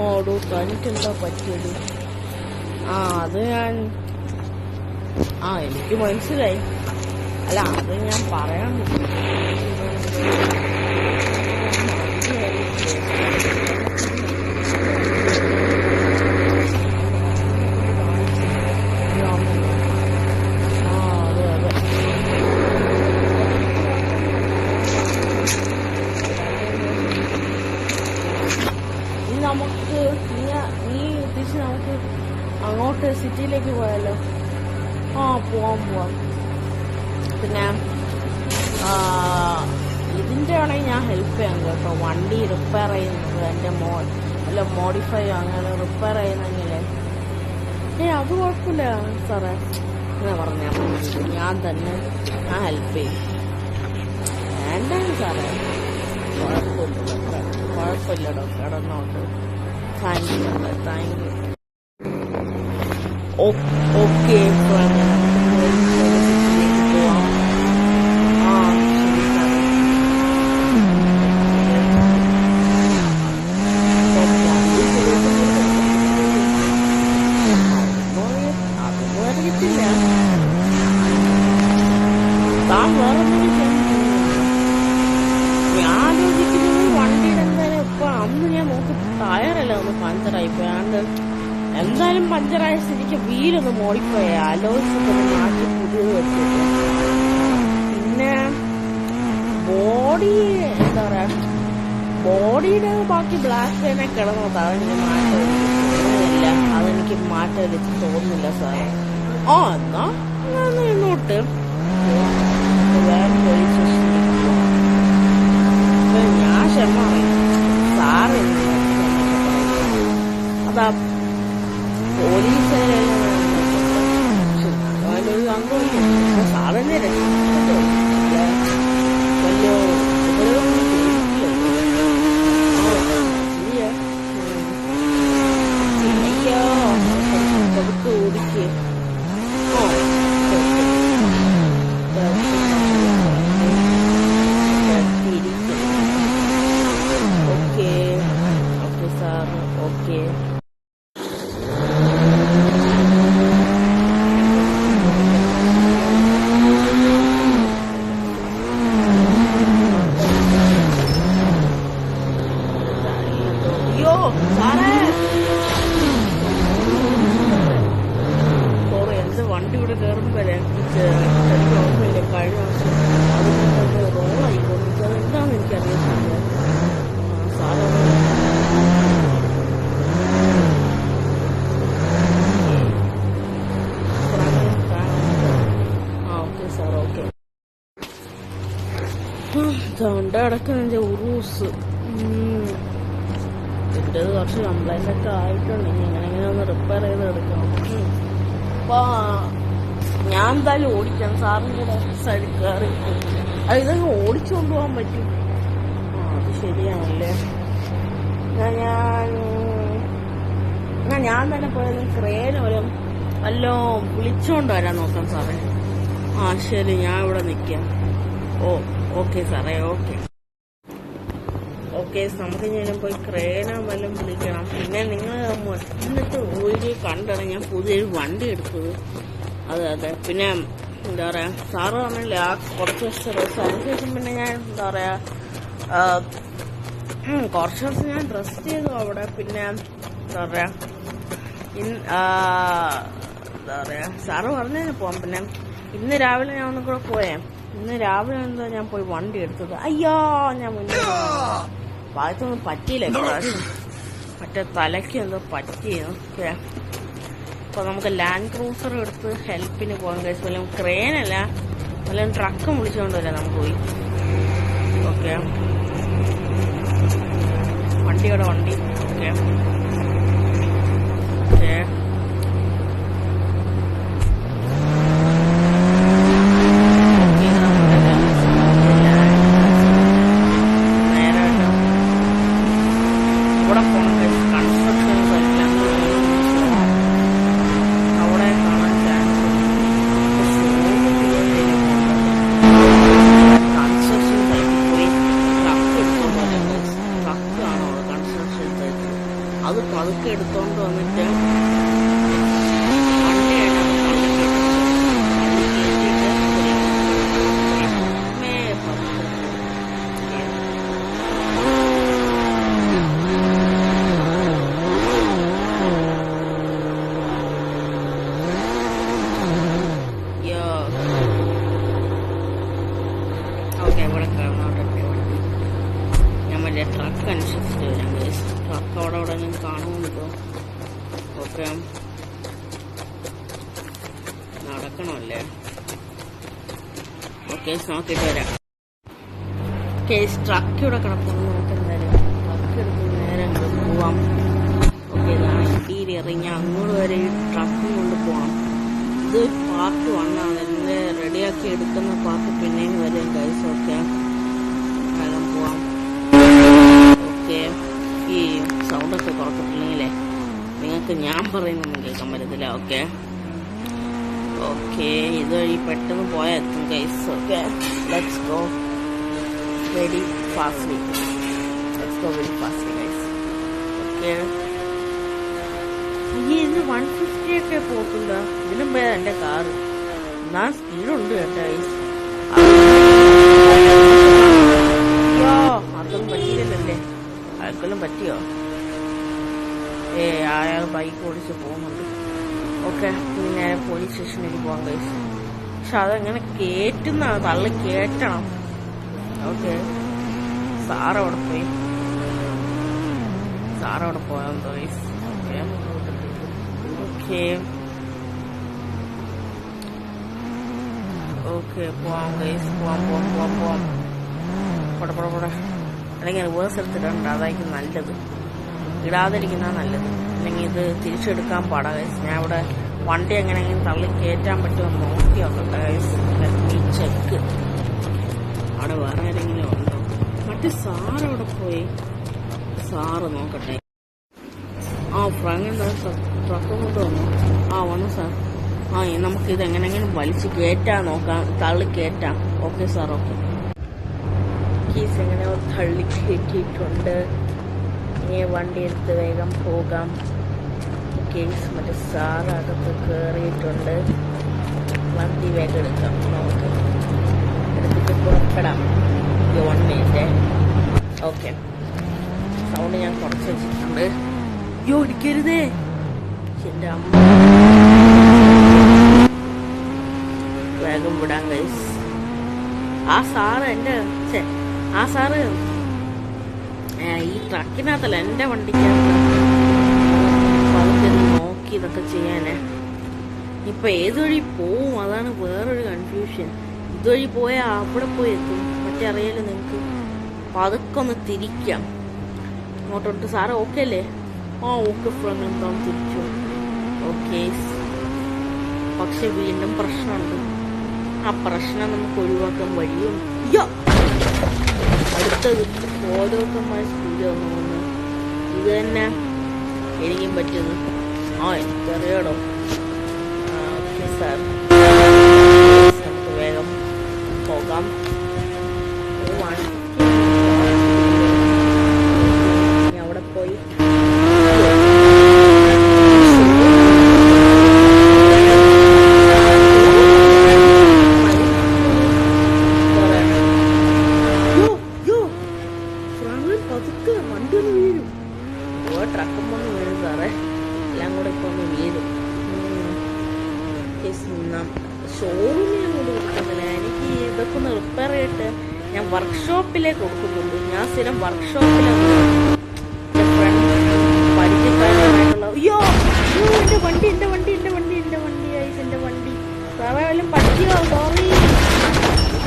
ഓടൂ തനിക്കെന്താ പറ്റിയത്? അത് എനിക്ക് മനസ്സിലായി. അല്ല, അത് ഞാൻ പറയാൻ നമുക്ക് നമുക്ക് അങ്ങോട്ട് സിറ്റിയിലേക്ക് പോയാലോ? പോവാം. പിന്നെ ഇതിൻ്റെ ആണെങ്കിൽ ഞാൻ ഹെൽപ്പ് ചെയ്യാം കേട്ടോ. വണ്ടി റിപ്പയർ ചെയ്യുന്നത് എൻ്റെ മോഡിഫൈ അങ്ങനെ റിപ്പയർ ചെയ്യുന്നെങ്കിലേ അത് കുഴപ്പമില്ല സാറേ എന്ന് പറഞ്ഞാൽ ഞാൻ ഹെൽപ്പ് ചെയ്യും. വേണ്ടാണ് സാറേ, കുഴപ്പമില്ലടോ, കിടന്നോട്ട്. Thank you. ഓക്കെ പോവാം. വണ്ടിയുടെ എന്തായാലും ഇപ്പൊ അന്ന് ഞാൻ നോക്കി ടയറല്ല ഒന്ന് പഞ്ചറായിപ്പോയാണ്ട് എന്തായാലും പഞ്ചറായ സ്ഥിതിക്ക് വീലൊന്ന് മോഡിഫൈ ആലോചിച്ചൊന്ന് മാറ്റി പുതിയത് വെച്ചിട്ട് പിന്നെ ബോഡി എന്താ പറയാ ബോഡിയുടെ ബാക്കി ബ്ലാക്ക് തന്നെ കിടന്നത് അതെനിക്ക് മാറ്റമില്ല. അതെനിക്ക് മാറ്റം വെച്ച് തോന്നുന്നില്ല സാറേ. എന്നാ ഇങ്ങോട്ട് ഞാൻ ക്ഷമ സാറ് അതാ പോലീസുകാരെല്ലാം അങ്ങോട്ട് സാറിനെ രക്ഷിച്ചോ വലിയ പതുക്കെ ഓടിക്ക്. Okay sir, okay. വണ്ടി ഇവിടെ കയറുമ്പോഴേ ഓർമ്മയില്ല, കഴിഞ്ഞ വർഷം അത് റോളായിക്കോട്ടെ. അതെന്താണെന്ന് എനിക്കറിയത്തില്ല. Okay sir, okay. തൊണ്ട അടക്കം ഉറൂസ് ഇതിൻ്റെത് കുറച്ച് കംപ്ലൈൻ്റ് ഒക്കെ ആയിട്ടുണ്ട്. ഇനി എങ്ങനെ ഒന്ന് റിപ്പയർ ചെയ്ത് എടുക്കണം. അപ്പൊ ഞാൻ എന്തായാലും ഓടിക്കാം. സാറിൻ്റെ സൈഡിൽ കയറി ഇതൊക്കെ ഓടിച്ചുകൊണ്ട് പോകാൻ പറ്റും. അത് ശരിയാണല്ലേ. ഞാൻ തന്നെ പോയത് ക്രേന് വല്ലോ വിളിച്ചോണ്ട് വരാൻ നോക്കാം സാറേ. ശരി, ഞാൻ ഇവിടെ നിൽക്കാം. ഓക്കെ സാറേ, ഓക്കെ. നമുക്ക് ഞാൻ പോയി ക്രേനോ വല്ലതും വിളിക്കണം. പിന്നെ നിങ്ങൾ എന്നിട്ട് ഒരു കണ്ടാണ് ഞാൻ പുതിയൊരു വണ്ടി എടുത്തത്. അതെ. പിന്നെ എന്താ പറയാ, സാറ് പറഞ്ഞില്ലേ കുറച്ച് ദിവസം അതിനുശേഷം പിന്നെ ഞാൻ എന്താ പറയാ കുറച്ച് ദിവസം ഞാൻ ഡ്രസ് ചെയ്തു അവിടെ. പിന്നെ എന്താ പറയാ സാറ് പറഞ്ഞതിന് പോവാം. പിന്നെ ഇന്ന് രാവിലെ ഞാൻ ഒന്നും കൂടെ പോയേ. ഇന്ന് രാവിലെ എന്താ ഞാൻ പോയി വണ്ടി എടുത്തത്. ഞാൻ മുന്നേ ഭാഗത്തൊന്നും പറ്റിയില്ല. മറ്റേ തലയ്ക്ക് എന്തോ പറ്റിയോ. അപ്പൊ നമുക്ക് ലാൻഡ് ക്രൂസർ എടുത്ത് ഹെൽപ്പിന് പോകാൻ കഴിച്ചു. വല്ലതും ക്രെയിനല്ല, വല്ലതും ട്രക്കും വിളിച്ചുകൊണ്ടല്ലേ നമുക്ക് പോയി. ഓക്കെ, വണ്ടി. ഓക്കെ. അത് പതുക്കെ എടുത്തോണ്ട് വന്നിട്ട് വണ്ടിയാണ് ട്രക്ക് അനുസരിച്ചിട്ട് വരാം. ട്രക്ക് അവിടെ ഞാൻ കാണുന്നുണ്ടോ? ഓക്കെ, നടക്കണമല്ലേ? ഓക്കെ, നോക്കിയിട്ട് വരാം. ട്രക്ക് ഇവിടെ കിടക്കുന്നു. നമുക്ക് എന്തായാലും ട്രക്ക് എടുത്ത് നേരെ അങ്ങോട്ട് പോവാം. ഓക്കെ, ഇതാണ് ഇന്റീരിയർ. ഞാൻ അങ്ങോട്ട് വരെ ഈ ട്രക്കും കൊണ്ട് പോവാം. ഇത് പാർട്ട് 1 ആണ്. ഇതിന്റെ റെഡിയാക്കി എടുക്കുന്ന പാർട്ട് പിന്നെയും വരും ഗൈസ്. ഓക്കെ, വേഗം പോവാം. ഈ സൗണ്ടൊക്കെ കുറച്ചിട്ടില്ലെങ്കിലേ നിങ്ങൾക്ക് ഞാൻ പറയുന്നൊന്നും കേൾക്കാൻ പറ്റത്തില്ല. ഓക്കെ ഓക്കെ, ഇതുവഴി പെട്ടെന്ന് പോയാൽ എത്തും guys. Okay, let's go very fastly. Let's go very fastly guys. Okay, ഇത് 150 ഒക്കെ പോകില്ല. ഇതിനും പോയാൽ എൻ്റെ കാറ് ഞാൻ സ്പീഡുണ്ട് കേട്ടോ ഗൈസ്. അതൊന്നും പറ്റിയില്ലല്ലേ? ആർക്കെല്ലാം പറ്റിയോ? അയാൾ ബൈക്ക് ഓടിച്ച് പോകുന്നുണ്ട്. ഓക്കെ, പിന്നെ പോലീസ് സ്റ്റേഷനിലേക്ക് പോകാൻ കഴിച്ചു. പക്ഷെ അതെങ്ങനെ കേറ്റുന്നതാണ്, തള്ളി കേറ്റണം. ഓക്കെ, സാറവിടെ പോയി. സാറവിടെ പോയാൽ ഗൈസ്. ഓക്കെ ഓക്കെ ഓക്കെ, പോവാം ഗൈസ്. പോവാം. പോടെ. അല്ലെങ്കിൽ റിവേഴ്സ് എടുത്തിട്ടുണ്ട്. അതായിരിക്കും നല്ലത്. ഇടാതിരിക്കുന്ന നല്ലത്. അല്ലെങ്കിൽ ഇത് തിരിച്ചെടുക്കാൻ പാടാ ഗൈസ്. ഞാൻ ഇവിടെ വണ്ടി എങ്ങനെയെങ്കിലും തള്ളി കയറ്റാൻ പറ്റുമെന്ന് നോക്കി നോക്കട്ടെ ഗൈസ്. ഈ ചെക്ക് അവിടെ വേറെ ആരെങ്കിലും ഉണ്ടോ? മറ്റേ സാറ് അവിടെ പോയി. സാറ് നോക്കട്ടെ. ഫ്രണ്ട് ട്രക്ക് കൊണ്ട് വന്നു. വന്നു സാർ. നമുക്കിത് എങ്ങനെയെങ്കിലും വലിച്ച് കയറ്റാൻ നോക്കാം. തള്ളി കയറ്റാം. Okay sir. ഓക്കെ, കീസ് എങ്ങനെയോ തള്ളി കയറ്റിയിട്ടുണ്ട്. ഇനി വണ്ടി എടുത്ത് വേഗം പോകാം. കേസ് മറ്റേ സാറ് അകത്ത് കയറിയിട്ടുണ്ട്. വണ്ടി വേഗം എടുക്കാം. നമുക്ക് എടുത്തിട്ട് പുറപ്പെടാം. 1 മിനിറ്റ്. ഓക്കെ, സൗണ്ട് ഞാൻ കുറച്ച് വെച്ചിട്ടുണ്ട്. ഇടിക്കരുതേ എൻ്റെ അമ്മ. വേഗം വിടാം ഗൈസ്. ആ സാറ് ഈ ട്രക്കിനകത്തല്ല, എൻ്റെ വണ്ടിക്കകത്ത്. അതൊക്കെ നോക്കി ഇതൊക്കെ ചെയ്യാനേ. ഇപ്പൊ ഏതുവഴി പോവും അതാണ് വേറൊരു കൺഫ്യൂഷൻ. ഇതുവഴി പോയാൽ അവിടെ പോയി എത്തും. മറ്റേ അറിയാലോ നിങ്ങൾക്ക്. അപ്പൊ അതൊക്കെ ഒന്ന് തിരിക്കാം ഇങ്ങോട്ടോട്ട്. സാറ് ഓക്കെ അല്ലേ? ഓക്കെ ഫ്രണ്ട്, എന്താവും തിരിച്ചു. ഓക്കെ, പക്ഷെ വീണ്ടും പ്രശ്നമുണ്ട്. ആ പ്രശ്നം നമുക്ക് ഒഴിവാക്കാൻ വഴിയും. അടുത്തത് ഓരോരുത്തന്മാർ സ്പീഡ് വന്നു. ഇത് തന്നെ എനിക്കും പറ്റുന്നത്. എനിക്കറിയാടോ. ഓക്കെ സാർ, നമുക്ക് വേഗം പോകാം. അവിടെ പോയി ട്രക്കുമ്പോൾ വീഴും സാറേ. എല്ലാം കൂടെ ഇപ്പൊ ഒന്ന് വീഴും. ഷോറൂമിൽ അങ്ങോട്ട് കൊടുക്കുന്നില്ല. എനിക്ക് ഇതൊക്കെ ഒന്ന് റിപ്പയർ ചെയ്തിട്ട് ഞാൻ വർക്ക്ഷോപ്പിലേ കൊടുക്കുന്നുള്ളൂ. ഞാൻ സ്ഥിരം വർക്ക്ഷോപ്പിലാണ് പരിചയക്കാരായിട്ടുള്ള. എന്റെ വണ്ടി സാറേ വല്ലതും പറ്റിയോ? സോറി.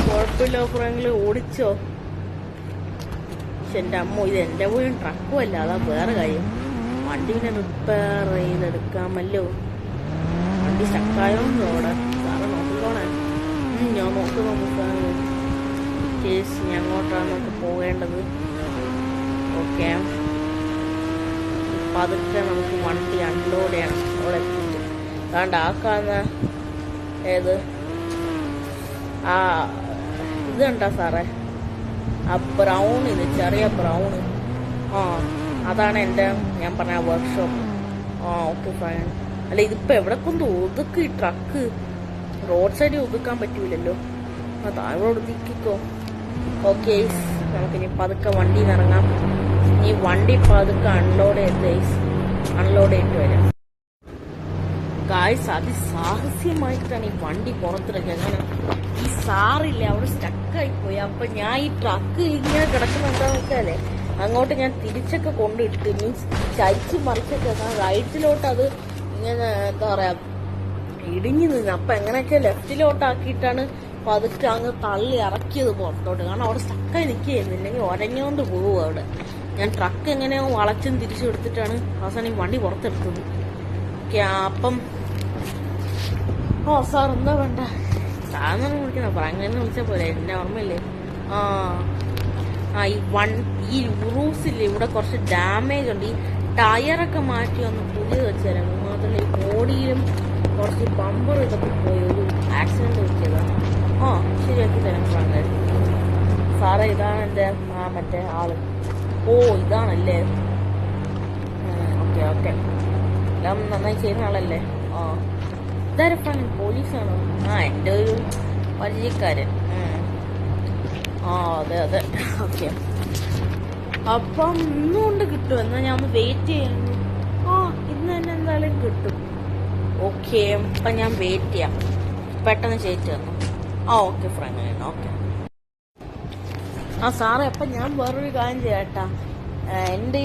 കുഴപ്പമില്ല, കുറെങ്കിലും ഓടിച്ചോ. പക്ഷെ എൻ്റെ അമ്മ, ഇത് എൻ്റെ പോലും ട്രക്കും അല്ല. അതാ വേറെ കാര്യം. വണ്ടി പിന്നെ റിപ്പയർ ചെയ്തെടുക്കാമല്ലോ. വണ്ടി സ്റ്റക്കായോണ്ട് അവിടെ സാറ് നോക്കിക്കോണേ. ഞാൻ നോക്കുന്നു. കേസ് ഞാൻ അങ്ങോട്ടാണ് നമുക്ക് പോകേണ്ടത്. ഓക്കെ, അപ്പം അതൊക്കെ നമുക്ക് വണ്ടി അൺലോഡ് ചെയ്യണം. അവിടെ എത്തിയിട്ട് അതുകൊണ്ട് ആക്കാന്ന് ഏത് ഇത് കണ്ടാ സാറേ? ആ ബ്രൗൺ, ഇത് ചെറിയ ബ്രൗണ്. അതാണ് എൻ്റെ ഞാൻ പറഞ്ഞ വർക്ക്ഷോപ്പ്. ആ ഓക്കെ ഫൈൻ. അല്ല ഇതിപ്പോൾ എവിടെ കൊണ്ട് ഒതുക്കി ട്രക്ക്? റോഡ് സൈഡിൽ ഒതുക്കാൻ പറ്റൂലല്ലോ. ആ താഴെ ഒതുക്കിക്കോ. ഓക്കെ നമുക്കിനി പതുക്കെ വണ്ടിയിൽ നിന്ന് ഇറങ്ങാം. ഈ വണ്ടി പതുക്കെ അൺലോഡ് ചെയ്തിട്ട് വരാം. ഗായ്സ് അതിസാഹസ്യമായിട്ടാണ് ഈ വണ്ടി പുറത്തിറക്കുക. അങ്ങനെ ഈ സാറില്ലേ അവിടെ സ്റ്റക്കായി പോയി. അപ്പൊ ഞാൻ ഈ ട്രക്ക് ഇങ്ങനെ കിടക്കുന്ന എന്താന്ന് വെച്ചാലേ അങ്ങോട്ട് ഞാൻ തിരിച്ചൊക്കെ കൊണ്ടിട്ട് മീൻസ് ചരിച്ച് മറിച്ചൊക്കെ റൈറ്റിലോട്ട് അത് ഇങ്ങനെ എന്താ പറയാ ഇടിഞ്ഞു നിന്ന്. അപ്പൊ എങ്ങനെയൊക്കെ ലെഫ്റ്റിലോട്ടാക്കിയിട്ടാണ് പതുക്കെ അങ്ങ് തള്ളി ഇറക്കിയത് പുറത്തോട്ട്. കാരണം അവിടെ സ്റ്റക്കായി നിൽക്കുകയായിരുന്നു. ഇല്ലെങ്കിൽ ഒരഞ്ഞോണ്ട് പോകും അവിടെ. ഞാൻ ട്രക്ക് എങ്ങനെയോ വളച്ചും തിരിച്ചു എടുത്തിട്ടാണ് അവസാനം ഈ വണ്ടി പുറത്തെടുത്തത്. അപ്പം സാർ എന്താ വേണ്ട? സാറിനെ വിളിക്കുന്ന അങ്ങനെ വിളിച്ചാൽ പോലെ എന്നെ ഓർമ്മയില്ലേ? ഈ റൂസില്ലേ ഇവിടെ കുറച്ച് ഡാമേജ് ഉണ്ട്. ഈ ടയറൊക്കെ മാറ്റി ഒന്ന് പുതിയത് വെച്ച് തരാം. മാത്രമല്ല ഈ ബോഡിയിലും കുറച്ച് ബമ്പർ ഇതൊക്കെ പോയി ഒരു ആക്സിഡന്റ് പറ്റിയതാണ്. ശരിയാക്കി തരാം ഫ്രാങ്ക്. സാറേ ഇതാണ് എൻ്റെ മറ്റേ ആള്. ഇതാണല്ലേ? ഓക്കെ എല്ലാം നന്നായി ചെയ്യുന്ന ആളല്ലേ? ഇതാരപ്പാ? പോലീസാണോ? എൻ്റെ ഒരു പരിചയക്കാരൻ. അതെ ഓക്കെ. അപ്പം ഇന്നുകൊണ്ട് കിട്ടും. എന്നാ ഞാൻ ഒന്ന് വെയിറ്റ് ചെയ്യുന്നു. ഇന്ന് തന്നെ എന്തായാലും കിട്ടും. ഓക്കെ അപ്പം ഞാൻ വെയിറ്റ് ചെയ്യാം. പെട്ടെന്ന് ചേച്ചി തന്നു. Okay front. ഓക്കെ സാറേ അപ്പം ഞാൻ വേറൊരു കാര്യം ചെയ്യാട്ടാ. എൻ്റെ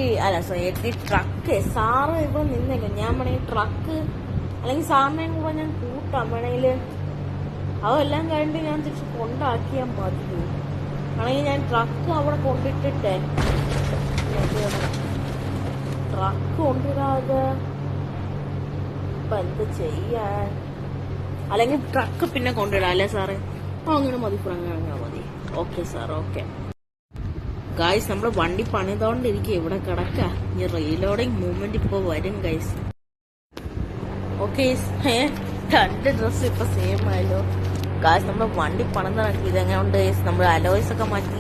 ഈ ട്രക്ക് സാറ് ഇവിടെ നിന്നില്ല. ഞാൻ വേണമെങ്കിൽ ട്രക്ക് അല്ലെങ്കിൽ സാറിനെയും കൂടെ ഞാൻ കൂട്ടാം വേണമെങ്കിൽ. അതെല്ലാം കഴിഞ്ഞിട്ട് ഞാൻ തിരിച്ച് കൊണ്ടാക്കിയാൽ മതി. ആണെങ്കിൽ ഞാൻ ട്രക്ക് അവിടെ കൊണ്ടിട്ടിട്ടേ ട്രക്ക് കൊണ്ടുവരാതെ ഇപ്പം എന്ത് ചെയ്യാൻ? അല്ലെങ്കിൽ ട്രക്ക് പിന്നെ കൊണ്ടിടാം അല്ലേ സാറേ? അങ്ങനെ മതി അങ്ങനെ മതി. Okay sir. ഓക്കെ ഗൈസ് നമ്മൾ വണ്ടി പണിതോണ്ടിരിക്കുക ഇവിടെ കിടക്ക. ഈ റീലോഡിങ് മൂവ്മെന്റ് ഇപ്പൊ വരും ഗൈസ്. ഓക്കെ രണ്ട് ഡ്രസ് ഇപ്പൊ സെയിം ആയല്ലോ ഗൈസ്. നമ്മൾ വണ്ടി പണിതാക്കി. ഇതെങ്ങനെയുണ്ട് ഗൈസ്? നമ്മൾ അലോയ്സ് ഒക്കെ മാറ്റി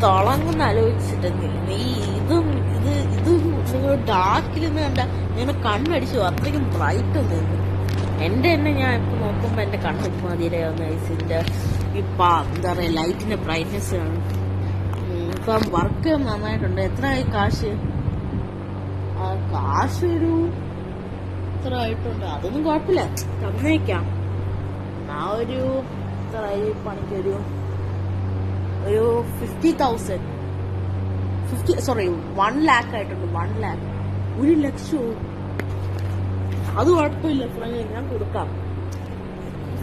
തിളങ്ങുന്ന ആലോചിച്ചിട്ടെങ്കിൽ ഇതും നിങ്ങൾ ഡാർക്കിൽ നിന്ന് കണ്ട ഞാൻ കണ്ണടിച്ചു. അത്രയ്ക്കും ബ്രൈറ്റ് ഒന്നും എന്റെ തന്നെ ഞാൻ ഇപ്പൊ നോക്കുമ്പോ എന്റെ കണ്ണ് ഇപ്പൊ മതിയാവുന്ന ഗൈസിന്റെ ഇപ്പൊ എന്താ പറയാ ലൈറ്റിന്റെ ബ്രൈറ്റ്നെസ് ആണ്. ഇപ്പം വർക്ക് നന്നായിട്ടുണ്ട്. എത്രയായി കാശ്? ഒരു ഇത്ര ആയിട്ടുണ്ട്. അതൊന്നും കുഴപ്പമില്ല, തന്നേക്കാം. ഒരു പണിക്കൊരു 50,000 1 lakh ആയിട്ടുണ്ട്. 1 lakh 1 ലക്ഷവും. അത് കുഴപ്പമില്ല ഫ്രണ്ട്, ഞാൻ കൊടുക്കാം.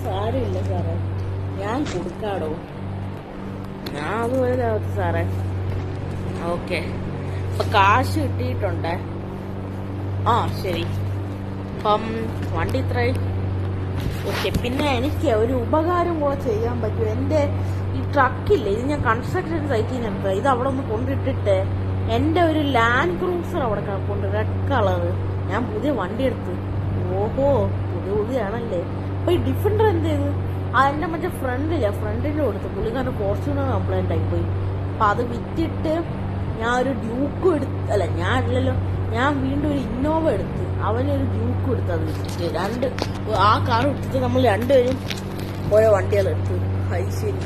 സാരമില്ല സാറേ, ഞാൻ കൊടുക്കാടോ. ഞാൻ അതുപോലെ സാറേ. ഓക്കെ അപ്പൊ കാശ് കിട്ടിയിട്ടുണ്ട്. ശരി. അപ്പം വണ്ടി ഇത്രയും ഓക്കെ. പിന്നെ എനിക്ക് ഒരു ഉപകാരം കൂടെ ചെയ്യാൻ പറ്റും. എൻ്റെ ഈ ട്രക്കില്ലേ, ഇത് ഞാൻ കൺസ്ട്രക്ഷൻ സൈറ്റിൽ നിന്ന് എടുത്തത്. ഇത് അവിടെ ഒന്ന് കൊണ്ടിട്ടിട്ട് എൻ്റെ ഒരു ലാൻഡ് ക്രൂസർ അവിടെ കിടപ്പുണ്ട്, റെഡ് കളറ്. ഞാൻ പുതിയ വണ്ടി എടുത്ത്. ഓഹോ, പുതിയാണല്ലേ. അപ്പൊ ഈ ഡിഫൻഡർ എന്ത് ചെയ്തു? എൻ്റെ മറ്റേ ഫ്രണ്ടിന്റെ കൊടുത്തു. പുള്ളിക്കാരൻ്റെ ഫോർച്യൂണർ കംപ്ലൈന്റ് ആയിപ്പോയി. അപ്പൊ അത് വിറ്റിട്ട് ഞാൻ ഒരു ഡ്യൂക്ക് ഞാൻ വീണ്ടും ഒരു ഇന്നോവ എടുത്ത് അവനൊരു ഡ്യൂക്ക് എടുത്ത്. അത് വിറ്റിട്ട് ആ കാർ വിട്ടിട്ട് നമ്മൾ രണ്ടുപേരും ഓരോ വണ്ടികളെടുത്ത്. ശരി.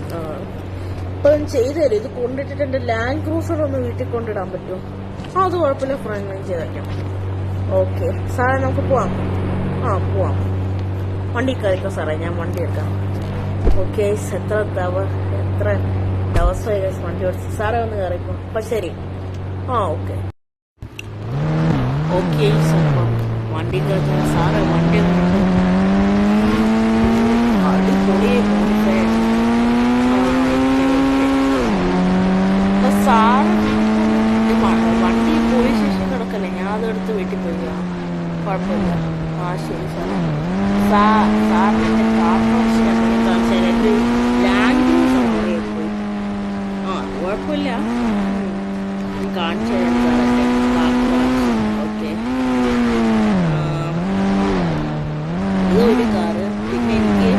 ഇപ്പൊ ചെയ്തു തരും. ഇത് കൊണ്ടിട്ടിട്ട് എന്റെ ലാൻഡ് ക്രൂസർ ഒന്ന് വീട്ടിൽ കൊണ്ടിടാൻ പറ്റും. അത് കുഴപ്പമില്ല ഫ്രണ്ട്, ഞാൻ ചെയ്തേക്കാം. ഓക്കെ സാറേ, നമുക്ക് പോവാം. പോവാം. വണ്ടി കയറിക്കോ സാറേ, ഞാൻ വണ്ടി എടുക്കാം. ഓക്കെ എത്ര ദിവസമായി വണ്ടി ഓടിച്ചു. സാറേ ഒന്ന് കയറിക്കോ. അപ്പൊ ശരി. ഓക്കെ വണ്ടി കയറി സാറേ. വണ്ടി അടിപൊളിയെ സാറ് വണ്ടി പോലീസ് സ്റ്റേഷൻ കിടക്കല്ലേ, ഞാൻ അതെടുത്ത് വീട്ടിൽ പോയി. കുഴപ്പമില്ല. ശരി സാറേ. സാറിന്റെ കാർഷിക ലാൻഡ് പോയി. കുഴപ്പമില്ല, കാണിച്ചു തരാം സാറേ. ഓക്കെ ഇത് ഒരു കാറ്. പിന്നെ എനിക്ക്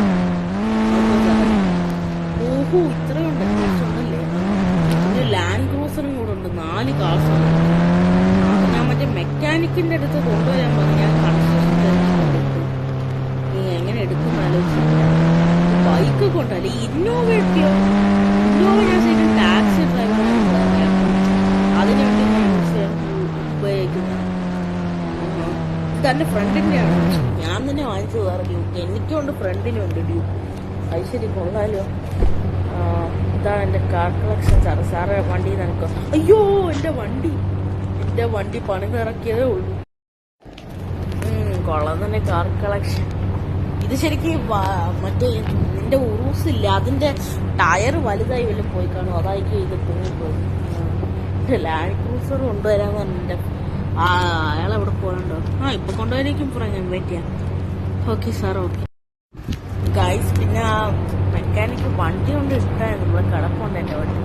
ഇത്രയുണ്ട്. കുറച്ചുണ്ടല്ലേ. ഒരു ലാൻഡ് ക്രൂസറും കൂടെ ഉണ്ട്. 4 കാർസ് ഉണ്ട്. മെക്കാനിക്കിന്റെ അടുത്ത് കൊണ്ടുവരാൻ പറഞ്ഞു. ഞാൻ കൺഫ്യൂഷൻ നീ എങ്ങനെ എടുക്കും ആലോചിച്ചില്ല. ബൈക്ക് കൊണ്ടല്ലേ ഇന്നോവ എത്തിയോ? ഇന്നോവ ഞാൻ ശരിക്കും ടാക്സി ഡ്രൈവറാണ് അതിനുവേണ്ടി ഉപയോഗിക്കുന്നത്. ഇതെന്റെ ഫ്രണ്ടിന്റെയാണ്, ഞാൻ തന്നെ വാങ്ങിച്ചത്. വേറെ ഡ്യൂക്ക് എനിക്കുണ്ട്, ഫ്രണ്ടിനുണ്ട് ഡ്യൂക്ക്. അത് ശരി കൊള്ളാലോ. ഇതാണ് എന്റെ കാർ കളക്ഷൻ. സാറ് വണ്ടി നിനക്ക്. അയ്യോ എന്റെ വണ്ടി പണിതിറക്കിയതേ ഉള്ളൂ. കൊള്ളാം തന്നെ കാർ കളക്ഷൻ. ഇത് ശരിക്കും മറ്റേ നിന്റെ ഉറൂസില്ല, അതിന്റെ ടയർ വലുതായി വല്ലതും പോയി കാണും, അതായിരിക്കും ഇത് തൂങ്ങിപ്പോയി. ലാൻഡ് ക്രൂസർ കൊണ്ടുവരാന്ന് പറഞ്ഞിട്ട് അയാളെവിടെ പോകണ്ടോ? ഇപ്പൊ കൊണ്ടുവരായിരിക്കും ഞാൻ വെയിറ്റ് ചെയ്യാം. Okay sir, okay guys. പിന്നെ മെക്കാനിക്ക് വണ്ടി കൊണ്ട് ഇട്ടായിരുന്നു, ഇവിടെ കിടപ്പുണ്ട് എന്റെ വണ്ടി.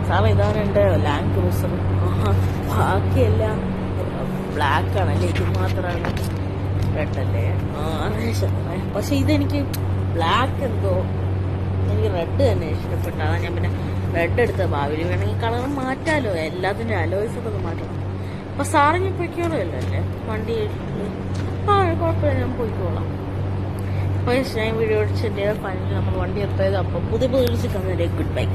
സാറേ ഇതാണ് എന്റെ ലാൻഡ് ക്രൂസർ. ബാക്കിയെല്ലാം ബ്ലാക്ക് ആണല്ലേ, ഇത് മാത്രമാണ് റെഡ് അല്ലേ? പക്ഷെ ഇതെനിക്ക് ബ്ലാക്ക് എന്തോ എനിക്ക് റെഡ് തന്നെ ഇഷ്ടപ്പെട്ടു. അതാ ഞാൻ പിന്നെ റെഡ് എടുത്ത. ഭാവിയിൽ വേണമെങ്കിൽ കളർ മാറ്റാലോ, എല്ലാത്തിൻ്റെ അലോയ്സ് ഒക്കെ മാറ്റണം. അപ്പൊ സാറിന് പൊയ്ക്കോളൂ അല്ലേ വണ്ടി? കുഴപ്പമില്ല, ഞാൻ പോയിക്കോളാം. അപ്പോൾ ഞാൻ വീഡിയോ അടിച്ചതിൻ്റെ ഫൈനൽ നമ്മൾ വണ്ടി എത്തിയത്. അപ്പോൾ പുതിയ കാണുന്നവരെ ഗുഡ് ബൈ.